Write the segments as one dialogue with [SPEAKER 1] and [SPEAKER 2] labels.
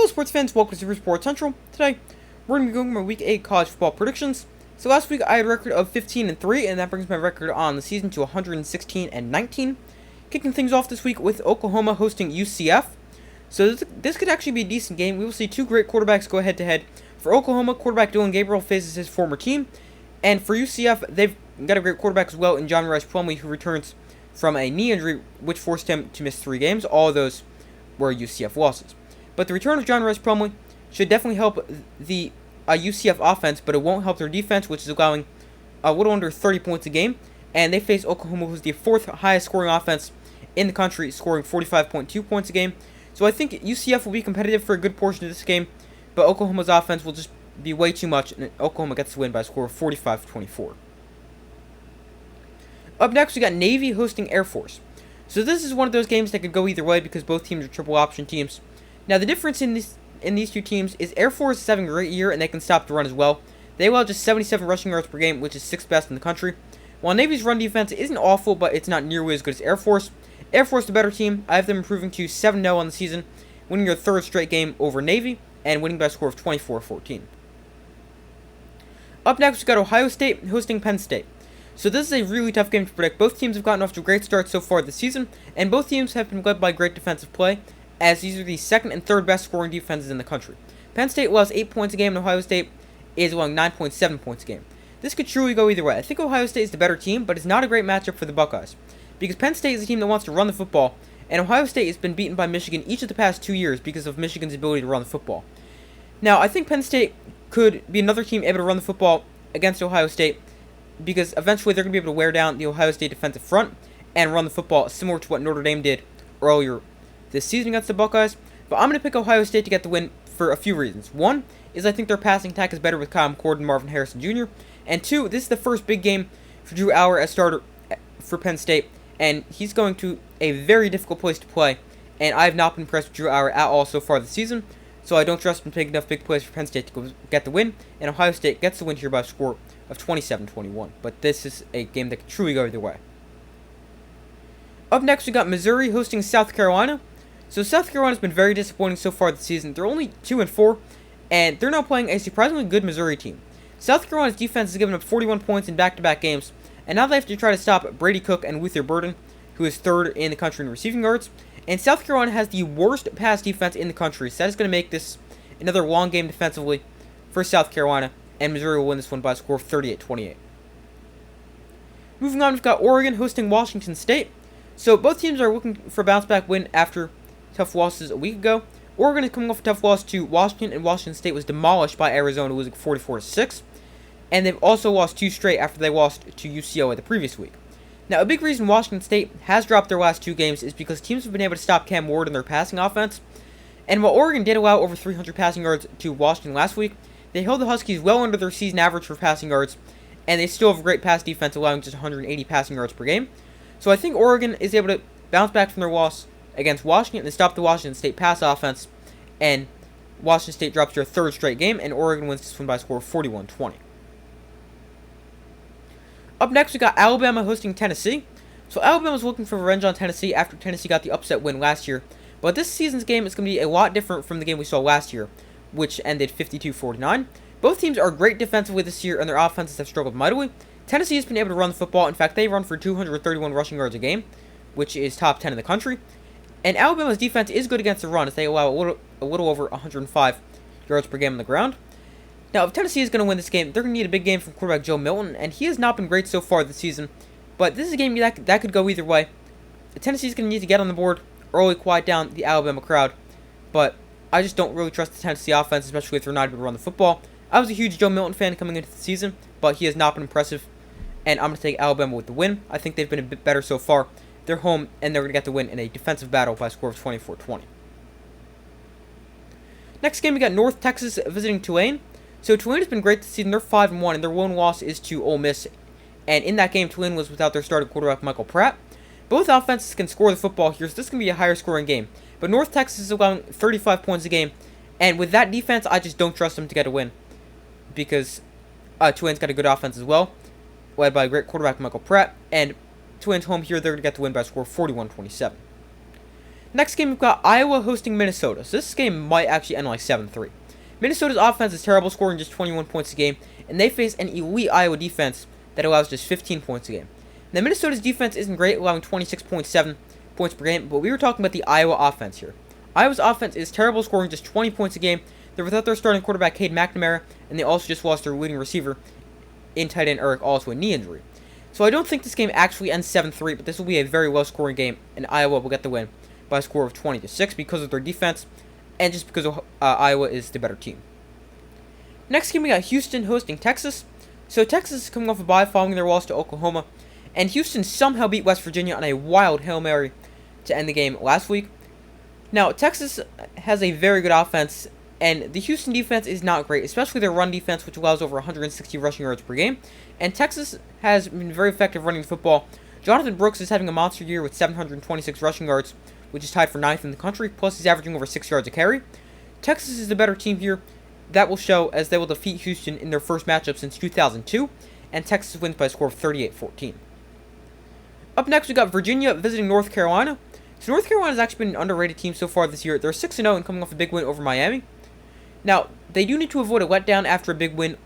[SPEAKER 1] Hello sports fans, welcome to Super Sports Central. Today, we're going to be going over my Week 8 college football predictions. So last week I had a record of 15-3, and that brings my record on the season to 116-19. Kicking things off this week with Oklahoma hosting UCF. So this could actually be a decent game. We will see two great quarterbacks go head-to-head. For Oklahoma, quarterback Dylan Gabriel faces his former team. And for UCF, they've got a great quarterback as well in John Rice Plumlee, who returns from a knee injury, which forced him to miss 3 games. All of those were UCF losses. But the return of John Rice Plumlee should definitely help the UCF offense, but it won't help their defense, which is allowing a little under 30 points a game. And they face Oklahoma, who's the 4th highest scoring offense in the country, scoring 45.2 points a game. So I think UCF will be competitive for a good portion of this game, but Oklahoma's offense will just be way too much, and Oklahoma gets the win by a score of 45-24. Up next, we got Navy hosting Air Force. So this is one of those games that could go either way because both teams are triple option teams. Now the difference in these two teams is Air Force is having a great year and they can stop the run as well. They allow just 77 rushing yards per game, which is 6th best in the country. While Navy's run defense isn't awful, but it's not nearly as good as Air Force. Air Force the better team. I have them improving to 7-0 on the season, winning their 3rd straight game over Navy, and winning by a score of 24-14. Up next, we've got Ohio State hosting Penn State. So this is a really tough game to predict. Both teams have gotten off to a great start so far this season, and both teams have been led by great defensive play, as these are the 2nd and 3rd best scoring defenses in the country. Penn State allows 8 points a game, and Ohio State is allowing 9.7 points a game. This could truly go either way. I think Ohio State is the better team, but it's not a great matchup for the Buckeyes, because Penn State is a team that wants to run the football, and Ohio State has been beaten by Michigan each of the past 2 years because of Michigan's ability to run the football. Now, I think Penn State could be another team able to run the football against Ohio State, because eventually they're going to be able to wear down the Ohio State defensive front and run the football similar to what Notre Dame did earlier this season against the Buckeyes. But I'm going to pick Ohio State to get the win for a few reasons. One is I think their passing attack is better with Kyle McCord and Marvin Harrison Jr. And 2, this is the first big game for Drew Allar as starter for Penn State, and he's going to a very difficult place to play. And I have not been impressed with Drew Allar at all so far this season, so I don't trust him to take enough big plays for Penn State to go get the win. And Ohio State gets the win here by a score of 27-21. But this is a game that could truly go either way. Up next, we got Missouri hosting South Carolina. So South Carolina's been very disappointing so far this season. They're only 2-4, and they're now playing a surprisingly good Missouri team. South Carolina's defense has given up 41 points in back-to-back games, and now they have to try to stop Brady Cook and Luther Burden, who is 3rd in the country in receiving yards. And South Carolina has the worst pass defense in the country, so that is going to make this another long game defensively for South Carolina, and Missouri will win this one by a score of 38-28. Moving on, we've got Oregon hosting Washington State. So both teams are looking for a bounce-back win after tough losses a week ago. Oregon is coming off a tough loss to Washington, and Washington State was demolished by Arizona, losing 44-6. And they've also lost 2 straight after they lost to UCLA the previous week. Now, a big reason Washington State has dropped their last 2 games is because teams have been able to stop Cam Ward in their passing offense. And while Oregon did allow over 300 passing yards to Washington last week, they held the Huskies well under their season average for passing yards, and they still have a great pass defense, allowing just 180 passing yards per game. So I think Oregon is able to bounce back from their loss against Washington and stop the Washington State pass offense, and Washington State drops their 3rd straight game, and Oregon wins this one by a score of 41-20. Up next, we got Alabama hosting Tennessee. So Alabama's looking for revenge on Tennessee after Tennessee got the upset win last year, but this season's game is going to be a lot different from the game we saw last year, which ended 52-49. Both teams are great defensively this year, and their offenses have struggled mightily. Tennessee has been able to run the football. In fact, they run for 231 rushing yards a game, which is top 10 in the country. And Alabama's defense is good against the run, as they allow a little over 105 yards per game on the ground. Now, if Tennessee is going to win this game, they're going to need a big game from quarterback Joe Milton, and he has not been great so far this season. But this is a game that could go either way. Tennessee is going to need to get on the board early, quiet down the Alabama crowd. But I just don't really trust the Tennessee offense, especially if they're not able to run the football. I was a huge Joe Milton fan coming into the season, but he has not been impressive, and I'm going to take Alabama with the win. I think they've been a bit better so far. They're home, and they're going to get the win in a defensive battle by a score of 24-20. Next game, we got North Texas visiting Tulane. So Tulane has been great this season. They're 5-1, and their one loss is to Ole Miss. And in that game, Tulane was without their starting quarterback, Michael Pratt. Both offenses can score the football here, so this is going to be a higher scoring game. But North Texas is allowing 35 points a game, and with that defense, I just don't trust them to get a win, because Tulane's got a good offense as well, led by a great quarterback, Michael Pratt, and Tulane's home here, they're going to get the win by a score of 41-27. Next game, we've got Iowa hosting Minnesota. So this game might actually end like 7-3. Minnesota's offense is terrible, scoring just 21 points a game, and they face an elite Iowa defense that allows just 15 points a game. Now, Minnesota's defense isn't great, allowing 26.7 points per game, but we were talking about the Iowa offense here. Iowa's offense is terrible, scoring just 20 points a game. They're without their starting quarterback, Cade McNamara, and they also just lost their leading receiver in tight end Eric All to a knee injury. So I don't think this game actually ends 7-3, but this will be a very low-scoring game, and Iowa will get the win by a score of 20-6 because of their defense, and just because Iowa is the better team. Next game, we got Houston hosting Texas. So Texas is coming off a bye following their loss to Oklahoma, and Houston somehow beat West Virginia on a wild Hail Mary to end the game last week. Now, Texas has a very good offense, and the Houston defense is not great, especially their run defense, which allows over 160 rushing yards per game. And Texas has been very effective running the football. Jonathan Brooks is having a monster year with 726 rushing yards, which is tied for 9th in the country, plus he's averaging over 6 yards a carry. Texas is the better team here. That will show as they will defeat Houston in their first matchup since 2002, and Texas wins by a score of 38-14. Up next, we got Virginia visiting North Carolina. So North Carolina has actually been an underrated team so far this year. They're 6-0 and coming off a big win over Miami. Now, they do need to avoid a letdown after a big win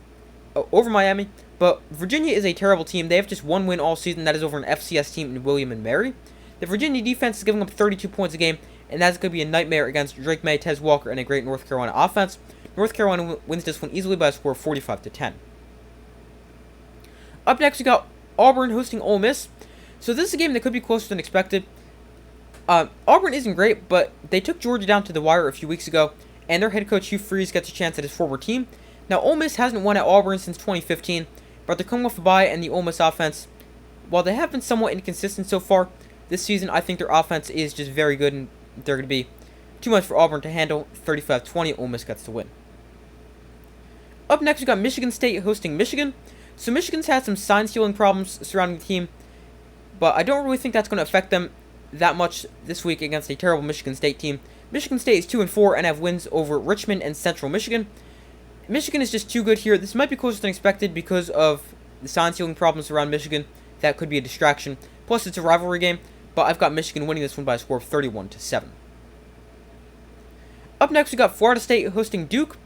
[SPEAKER 1] over Miami, but Virginia is a terrible team. They have just one win all season. That is over an FCS team in William and Mary. The Virginia defense is giving up 32 points a game, and that's going to be a nightmare against Drake May, Tez Walker, and a great North Carolina offense. North Carolina wins this one easily by a score of 45-10. Up next, we got Auburn hosting Ole Miss. So this is a game that could be closer than expected. Auburn isn't great, but they took Georgia down to the wire a few weeks ago, and their head coach Hugh Freeze gets a chance at his former team. Now, Ole Miss hasn't won at Auburn since 2015, but they're coming off a bye, and the Ole Miss offense, while they have been somewhat inconsistent so far this season, I think their offense is just very good, and they're going to be too much for Auburn to handle. 35-20, Ole Miss gets the win. Up next, we got Michigan State hosting Michigan. So Michigan's had some sign-stealing problems surrounding the team, but I don't really think that's going to affect them that much this week against a terrible Michigan State team. Michigan State is 2-4 and have wins over Richmond and Central Michigan. Michigan is just too good here. This might be closer than expected because of the sign-stealing problems around Michigan. That could be a distraction. Plus, it's a rivalry game, but I've got Michigan winning this one by a score of 31-7. Up next, we got Florida State hosting Duke.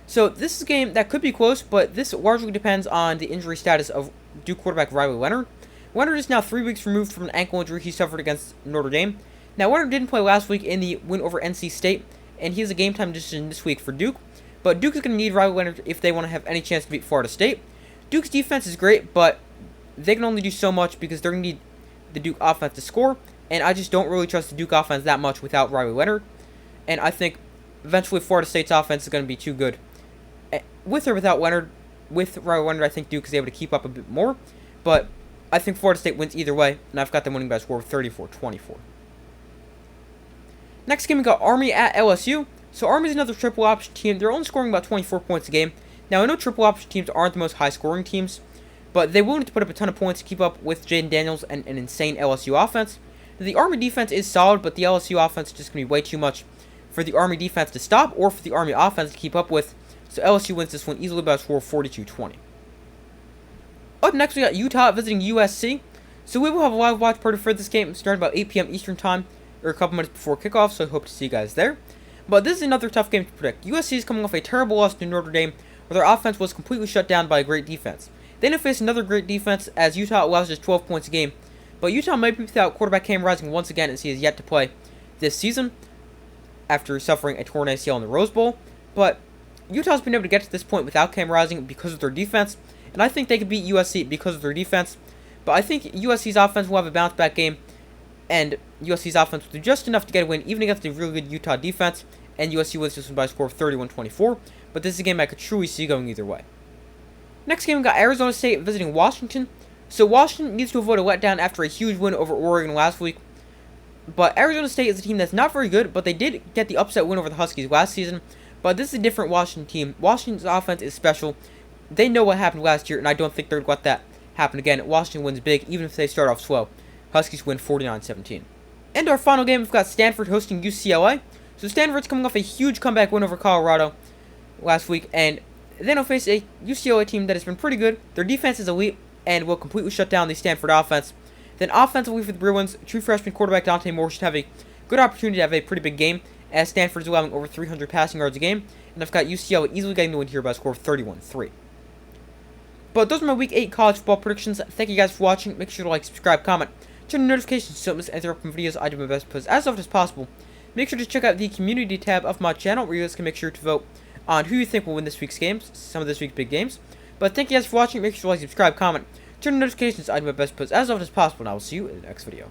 [SPEAKER 1] So this is a game that could be close, but this largely depends on the injury status of Duke quarterback Riley Leonard. Leonard is now 3 weeks removed from an ankle injury he suffered against Notre Dame. Now, Leonard didn't play last week in the win over NC State, and he has a game-time decision this week for Duke. But Duke is going to need Riley Leonard if they want to have any chance to beat Florida State. Duke's defense is great, but they can only do so much because they're going to need the Duke offense to score, and I just don't really trust the Duke offense that much without Riley Leonard. And I think eventually Florida State's offense is going to be too good. With or without Leonard, with Riley Leonard, I think Duke is able to keep up a bit more, but I think Florida State wins either way, and I've got them winning by a score of 34-24. Next game, we got Army at LSU. So Army's another triple option team. They're only scoring about 24 points a game. Now, I know triple option teams aren't the most high-scoring teams, but they will need to put up a ton of points to keep up with Jaden Daniels and an insane LSU offense. The Army defense is solid, but the LSU offense is just going to be way too much for the Army defense to stop or for the Army offense to keep up with. So LSU wins this one easily by a score of 42-20. Up next, we got Utah visiting USC. So we will have a live watch party for this game starting about 8 p.m. Eastern Time, or a couple minutes before kickoff, so I hope to see you guys there. But this is another tough game to predict. USC is coming off a terrible loss to Notre Dame, where their offense was completely shut down by a great defense. They now face another great defense, as Utah allows just 12 points a game. But Utah might be without quarterback Cam Rising once again, as he is yet to play this season, after suffering a torn ACL in the Rose Bowl. But Utah's been able to get to this point without Cam Rising because of their defense, and I think they could beat USC because of their defense. But I think USC's offense will have a bounce-back game, and USC's offense will do just enough to get a win, even against a really good Utah defense, and USC wins this one by a score of 31-24. But this is a game I could truly see going either way. Next game, we got Arizona State visiting Washington. So Washington needs to avoid a letdown after a huge win over Oregon last week. But Arizona State is a team that's not very good, but they did get the upset win over the Huskies last season. But this is a different Washington team. Washington's offense is special. They know what happened last year, and I don't think they're going to let that happen again. Washington wins big, even if they start off slow. Huskies win 49-17. And our final game, we've got Stanford hosting UCLA. So Stanford's coming off a huge comeback win over Colorado last week, and then they'll face a UCLA team that has been pretty good. Their defense is elite and will completely shut down the Stanford offense. Then offensively for the Bruins, true freshman quarterback Dante Moore should have a good opportunity to have a pretty big game, as Stanford's allowing over 300 passing yards a game, and I've got UCLA easily getting the win here by a score of 31-3. But those are my Week 8 college football predictions. Thank you guys for watching. Make sure to like, subscribe, comment, turn on notifications so you don't miss any upcoming videos. I do my best to post as often as possible. Make sure to check out the community tab of my channel, where you guys can make sure to vote on who you think will win this week's games, some of this week's big games. But thank you guys for watching. Make sure to like, subscribe, comment, turn on notifications. I do my best to post as often as possible, and I will see you in the next video.